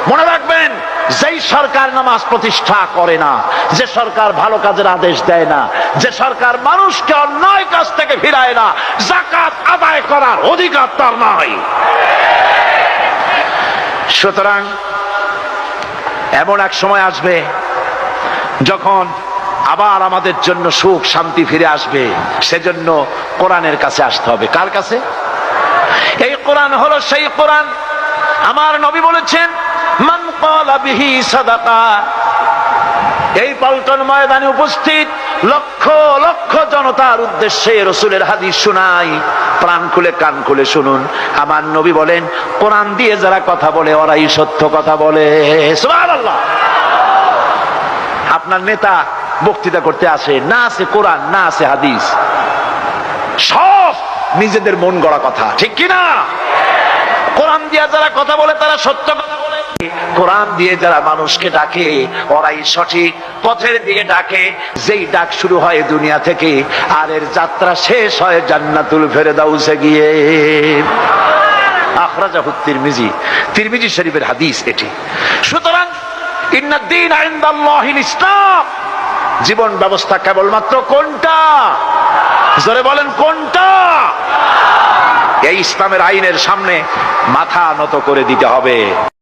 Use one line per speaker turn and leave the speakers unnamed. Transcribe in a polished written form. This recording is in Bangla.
মনে রাখবেন, যেই সরকার নামাজ প্রতিষ্ঠা করে না, যে সরকার ভালো কাজের আদেশ দেয় না, যে সরকার মানুষকে অন্যায় কাজ থেকে ফিরায় না, যাকাত আদায় করার অধিকার তার নাই। সুতরাং এমন এক সময় আসবে যখন আবার আমাদের জন্য সুখ শান্তি ফিরে আসবে। সেজন্য কোরআনের কাছে আসতে হবে। কার কাছে? এই কোরআন হলো সেই কোরআন। আমার নবী বলেছেন, মান ক্বালা বিহি সাদাকা। এই পল্টন ময়দানে উপস্থিত লক্ষ লক্ষ জনতার উদ্দেশ্যে রাসূলের হাদিস শোনাই, প্রাণ খুলে কান খুলে শুনুন। আমার নবী বলেন, কোরআন দিয়ে যারা কথা বলে ওরাই সত্য কথা বলে। সুবহানাল্লাহ। আপনার নেতা বক্তৃতা করতে আসে, না আছে কোরআন, না আছে হাদিস, সব নিজেদের মন গড়া কথা, ঠিক কিনা? কোরআন দিয়ে যারা কথা বলে তারা সত্য কথা বলে, কোরআন দিয়ে যারা মানুষকে ডাকে ওরাই সঠিক পথের দিকে ডাকে। যেই ডাক শুরু হয় দুনিয়া থেকে, আর এর যাত্রা শেষ হয় জান্নাতুল ফেরদাউসে গিয়ে। আখরাজাহু তিরমিজি, তিরমিজি শরীফের হাদিস এটি। সুতরাং ইন্নাদ-দীন ইনদাল্লাহিল ইসলাম। জীবন ব্যবস্থা কেবলমাত্র কোনটা? জোরে বলেন, কোনটা? এই ইসলামের আইনের সামনে মাথা নত করে দিতে হবে।